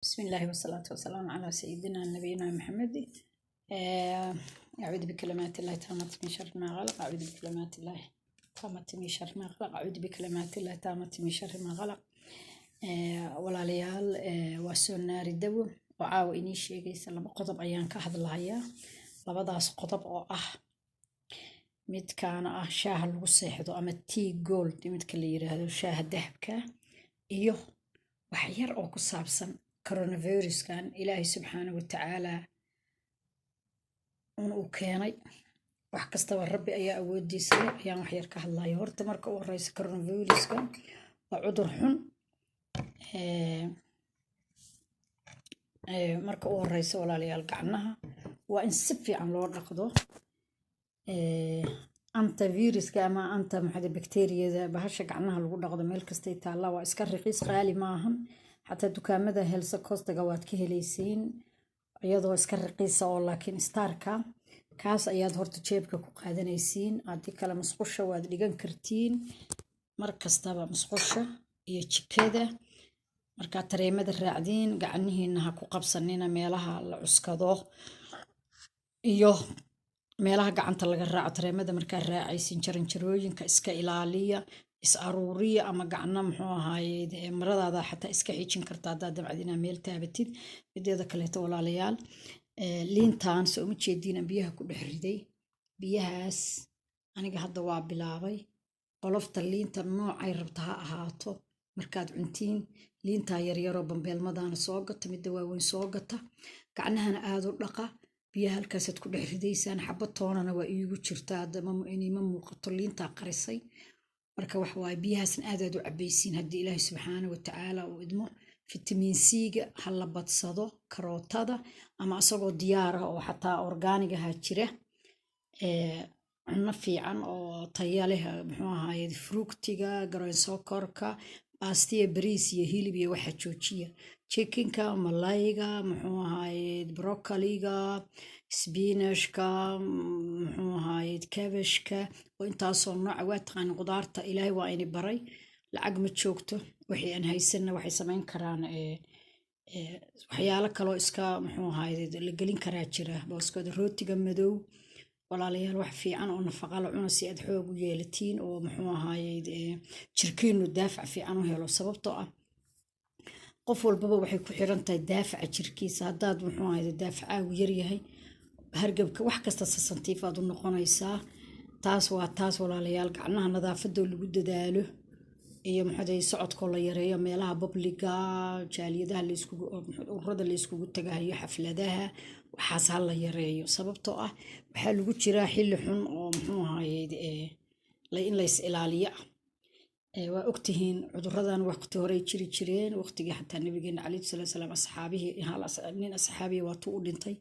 بسم الله والصلاة والسلام على سيدنا نبينا محمد. أعوذ بكلمات الله تامة من شر ما خلق. أعوذ بكلمات الله تامة من شر ما خلق. أعوذ بكلمات الله تامة من شر ما خلق. walaalyaal waa soo naari dawo oo caawa inii sheegaysa laba qodob ayaan ka hadlahayaa. labadaas qodob oo ah midkaana ah shaaha lagu seexdo ama tea gold midka la yiraahdo shaaha dahabka, iyo wax yar oo ku saabsan coronaviruskan ilaahay subxaanahu wa tacaala uu keenay. wax kastaba rabbi ayaa awoodiisa leh. ayaan wax yar ka hadlaya. horta marka u horeysa coronaviruskan waa cudur xun. marka u horeysa walaalayaal, gacnaha waa in si fiican loo dhaqdo. anta viruska ama anta bakteeriyada bahasha gacnaha lagu dhaqdo meel kastay taallaa waa iska raqiis, qaali maahan. xataa dukaamada health cost-ga waad ka helaysiin iyadoo iska raqiisa, oo laakiin starka kaas ayaad horta jeebka ku qaadanaysiin. haddii kale musqusha waad dhigan kartiin mar kastaba, musqusha iyo jikada. markaa tareemada raacdiin, gacnihiina ha ku qabsanina meelaha la cuskado iyo meelaha gacanta laga raaco. tareemada markaa raacaysin jaranjarooyinka iska ilaaliya, is aruuriya, ama gacno muxuu ahaaye maradaada xataa iska xijin karta haddaad dabcad inaa meel taabatid. mideeda kaleeto walaalayaal, liintaan soo uma jeediina biyaha ku dhex riday. biyahaas aniga hadda waa bilaabay. qolofta liinta noocay rabta ha ahaato, markaad cuntiin liintaa yaryaroo bambeelmadana soo gata, midda waaweyn soo gata, gacnahana aada u dhaqa. biyaha halkaasaad ku dhex ridaysaan. xabad toonana waa iigu jirtaa inima muuqato, liintaa qarisay. marka wax waaye biyahaasna aadaad u cabaysiin haddii ilaahay subxaana wa tacaala uu idmo. fitamiin c-ga ha la badsado, karootada ama asagoo diyaar ah oo xataa orgaanigaha jira. cunno fiican oo taya leh, muxuu ahaaye fruugtiga, garoyn sokorka, baastiya, bariis iyo hilib iyo waxa joojiya. chickenka, malayga, muxuu ahaaye brokoliga, spinashka, muxuu ahaaye kabashka, oo intaasoo nooca. waa taqaani qudaarta ilaahay waa ini baray. lacag ma joogto, wixii aan haysanna waxay samayn karaan waxyaalo kaloo iska muxuu ahaaye la gelin karaa jira. booskooda rootiga madow walaalayaal, wax fiican oo nafaqa la cuna si aad xoog u yeelatiin oo muxuu ahaaye jirkiinu daafac fiican u helo. sababtoo ah qof walbaba waxay ku xiran tahay daafaca jirkiisa. haddaad muxuu ahaaye daafacaagu yaryahay, hargabka wax kasta sasantiifaad u noqonaysaa. taas waa taas walaalayaal. gacnaha nadaafadoo lagu dadaalo iyo maxay socodkoo la yareeyo, meelaha babliga, jaaliyadaha ururada la iskugu tagahayo, xafladaha, waxaas ha la yareeyo. sababtoo ah waxaa lagu jiraa xilli xun oo muxuu ahaaye in lays ilaaliyo ah. waa ogtihiin cuduradan waqti horey jiri jireen, waqtigii xataa nabigeena calayhi salaatu wasalaam asxaabihii nin asxaabiya waatuu u dhintay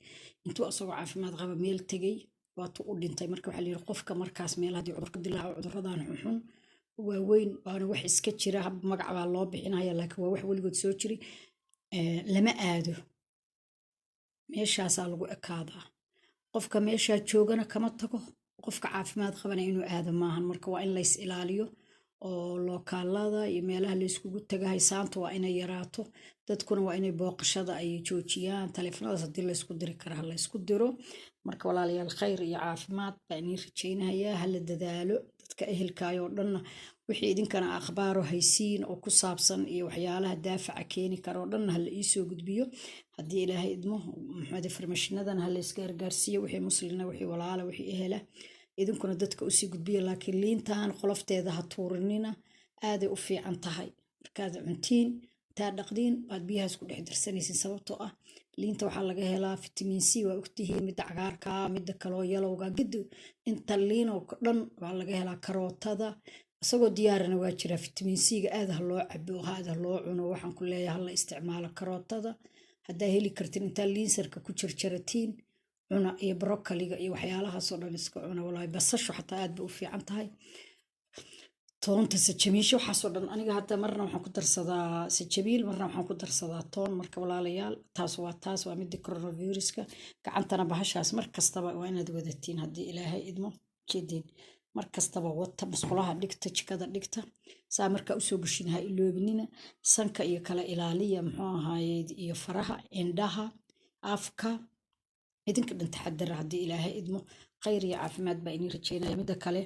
intuu asagoo caafimaad qaba meel tegay, waatuu u dhintay. marka waxaa la yidhi qofka markaas meel haddii cudur ka dilaaco, cuduradan xunxun waaweyn waana wax iska jira, hab magac baa loo bixinaya, laakiin waa wax weligood soo jiri. lama aado, meeshaasaa lagu ekaadaa. qofka meeshaa joogana kama tago, qofka caafimaad qabana inuu aado maahan. marka waa in lays ilaaliyo oo lookaalada iyo meelaha layskugu tagahay saanta waa inay yaraato. dadkuna waa inay booqashada ay joojiyaan. taleefanadaas haddii laysku diri kara ha laysku diro. marka walaalayaal, khayr iyo caafimaad baa inii rajaynayaa. hala dadaalo dadka ehelkaayoo dhanna wixii idinkana akhbaaro haysiin oo ku saabsan iyo waxyaalaha daafaca keeni kara oo dhanna hala iisoo gudbiyo haddii ilaahay idmo. farmashinadana hala isgaargaarsiiyo, wixii muslina, wixii walaala, wixii ehela, idinkuna dadka usii gudbiya. laakiin liintan qolofteeda ha tuurinina, aaday u fiican tahay. markaad cuntiin intaa dhaqdiin baad biyahaas ku dhex darsanaysin. sababtoo ah liinta waxaa laga helaa fitamiin c. waa ogtihiin midda cagaarka, midda kaloo yalowga, gidi inta liin oo dhan waa laga helaa. karootada isagoo diyaarana waa jira. fitamiin c-ga aad ha loo cabo, aad ha loo cuno. waxaan ku leeyahay hala isticmaalo karootada haddaa heli kartin. intaa liinsarka ku jarjaratiin cuna, iyo brokoliga iyo waxyaalahaasoo dhan iska cuna. walaahi basashu xataa aad ba u fiican tahay. toonta, sajamiisho, waxaasoo dhan aniga hadda marna waxaan ku darsadaa sajabiil, marna waxaan ku darsadaa toon. marka walaalayaal, taas waa midda coronaviruska. gacantana bahashaas mar kastaba waa inaad wadatiin haddii ilaahay idmo jeedin. markastaba wata musqulaha dhigta jikada dhigta saa markaa usoo gashin ha iloobinina sanka iyo kala ilaaliya muxuu ahaaye iyo faraha indhaha afka idinka dhan taxadar haddii ilaahay idmo khayr iyo caafimaad baa inii rajeynaya midda kale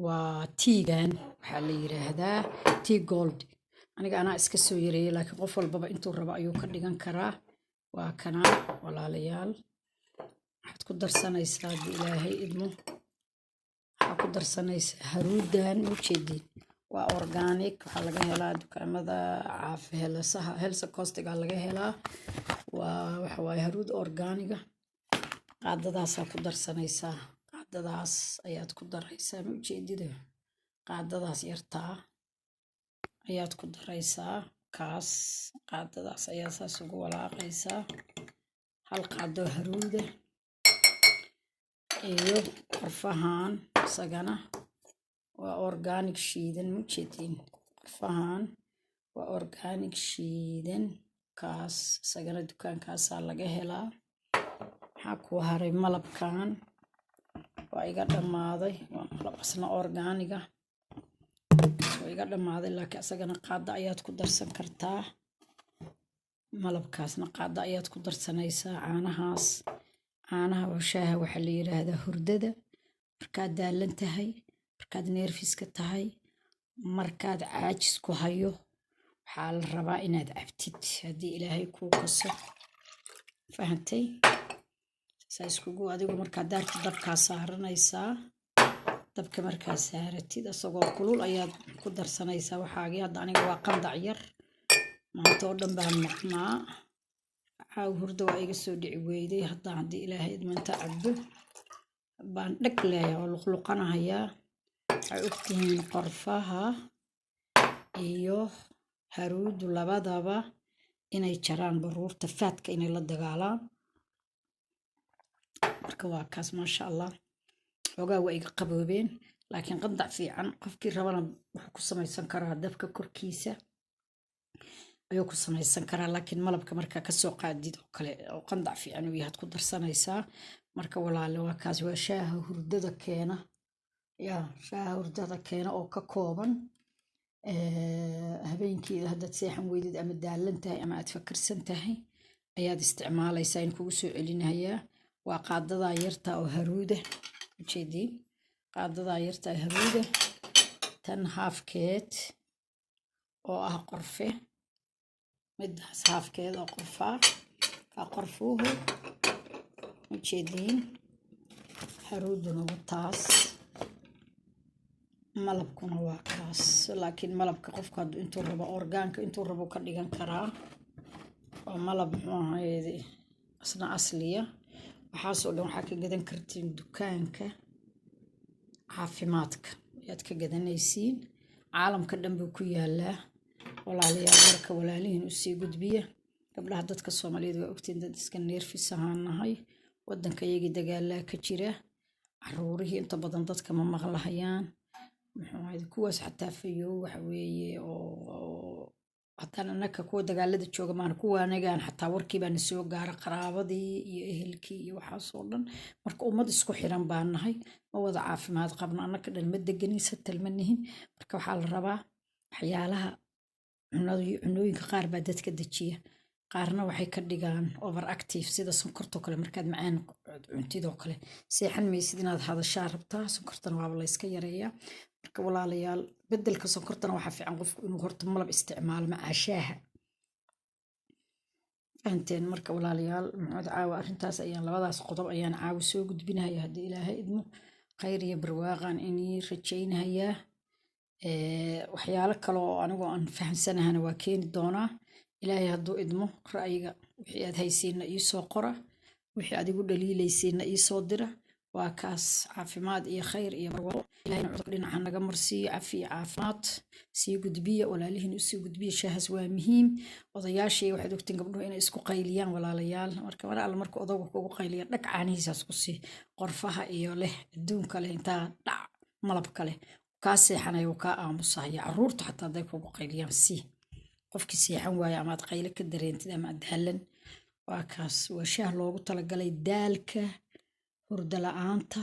waa tiigan waxaa la yiraahdaa tea gold aniga anaa iska soo yareeyay laakiin qof walbaba intuu rabo ayuu ka dhigan karaa waa kana walaalayaal waxaad ku darsanaysaa haddii ilaahay idmo waxaa ku darsanaysaa haruudan ujeedin waa organic waxaa laga helaa dukaamada health costiga laga helaa waa waxa waaye haruud organiga qaadadaasaa ku darsanaysaa qaadadaas ayaad ku daraysaa ma ujeedida qaadadaas yartaa ayaad ku daraysaa kaas qaadadaas ayaa saas ugu walaaqaysaa hal qaado haruuda iyo qorfahan isagana waa organic shiidan ma ujeedin qorfahan waa organic shiidan kaas isagana dukaankaasaa laga helaa waxaa ku haray malabkan waa iga dhammaaday waa malab asna organiga waa iga dhammaaday laakiin isagana qaada ayaad ku darsan kartaa malabkaasna qaada ayaad ku darsanaysaa caanaha shaaha waxaa la yiraahdaa hurdada markaad daalan tahay markaad neerfiska tahay markaad caajis ku hayo waxaa la rabaa inaad cabtid haddii ilaahay kuu kaso fahantay saa iskugu adigu markaa daarta dabkaa saaranaysaa dabka markaa saaratid asagoo kulul ayaad ku darsanaysaa waxaagii hadda aniga waa qandac yar maanta oo dhan baan maqnaa caaw hurda waa iga soo dhici weyday haddii ilaahay idmanta cabdo baan dhag leeyahay oo luqluqanahayaa waxay ogtihiin qorfaha iyo haruudu labadaba inay jaraan baruurta faadka inay la dagaalaan marka waa kaas maasha allah xoogaa waa iga qaboobeen laakiin qandac fiican qofkii rabana wuxuu ku samaysan karaa dabka korkiisa ayuu ku samaysan karaa laakiin malabka markaa kasoo qaadid oo kale oo qandac fiican uu yahay ku darsanaysaa marka walaale waa kaas waa shaaha hurdada keena shaaha hurdada keena oo ka kooban habeenkii haddaad seexan weydid ama daalan tahay ama aad fakirsan tahay ayaad isticmaalaysaa in kugu soo celinayaa waa qaadadaa yarta oo haruuda ujeediin qaadadaa yarta haruuda tan haafkeed oo ah qorfe midaas haafkeed oo qorfaa ka qorfuhu ujeediin haruuduna taas malabkuna waa kaas laakiin malabka qofka intuu rabo orgaanka intuu rabo ka dhigan karaa oo malab muxuu ahaayay asna asliya waxaasoo dhan waxaa ka gadan kartiin dukaanka caafimaadka ayaad ka gadanaysiin caalamka dhan buu ku yaalaa walaalayaal marka walaalihiin usii gudbiya gabdhaha dadka Soomaaliyeed waa ogtiin dad iska neerfis ahaan nahay wadanka iyagii dagaalaa ka jira caruurihii inta badan dadka ma maqlahayaan muxuu ahayd kuwaas xataa fayow waxa weeye oo haddaan annaka kuwa dagaalada jooga maan kuwa anagaan xataa warkii baan soo gaara qaraabadii iyo ehelkii iyo waxaasoo dhan marka ummad isku xiran baan nahay ma wada caafimaad qabno annaka dhan ma deganaysa talmanihin marka waxaa la rabaa waxyaalaha cunooyinka qaar baa dadka dejiya qaarna waxay ka dhigaan overactive sida sonkortoo kale markaad macaan cuntidoo kale seexan maysid inaad hadashaa rabtaa sonkortana waaba la iska yareeyaa marka walaalayaal bedelka sonkortana waxaa fiican qofku inuu horta malab isticmaalo macaa shaaha fahanteen marka walaalayaal maxamed caawa arrintaas ayaan labadaas qodob ayaan caawa soo gudbinaya haddii ilaahay idmo khayr iyo barwaaqan inii rajaynayaa waxyaalo kale oo anigoo aan fahamsanahana waa keeni doonaa ilaahay hadduu idmo ra'yiga wixii aad haysiina ii soo qora wixii adigu dhaliilaysiina ii soo dira waa kaas caafimaad iyo khayr iyo barwaaqo ilaahayna cudurka dhinaca naga marsiiyo cafi iyo caafimaad sii gudbiya walaalihiin usii gudbiya shaahas waa muhiim odayaashii waxaad ogtiin gabdhuhu inay isku qayliyaan walaalayaal marka mar alla marka odagu kugu qayliya dhag caanihiisaas ku sii qorfaha iyo leh adduunka leh intaa dhac malabka leh kaa seexanaya uu kaa aamusahaya caruurta xataa hadday kugu qayliyaan sii qofkii seexan waaya ama aad qayle ka dareentid ama aad daalan waa kaas waa shaah loogu talagalay daalka hurdo la'aanta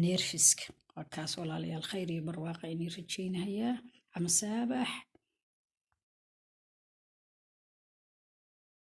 neerfiska وكاس ولا ليال خير برواقع إني رجينا هيا عم سابح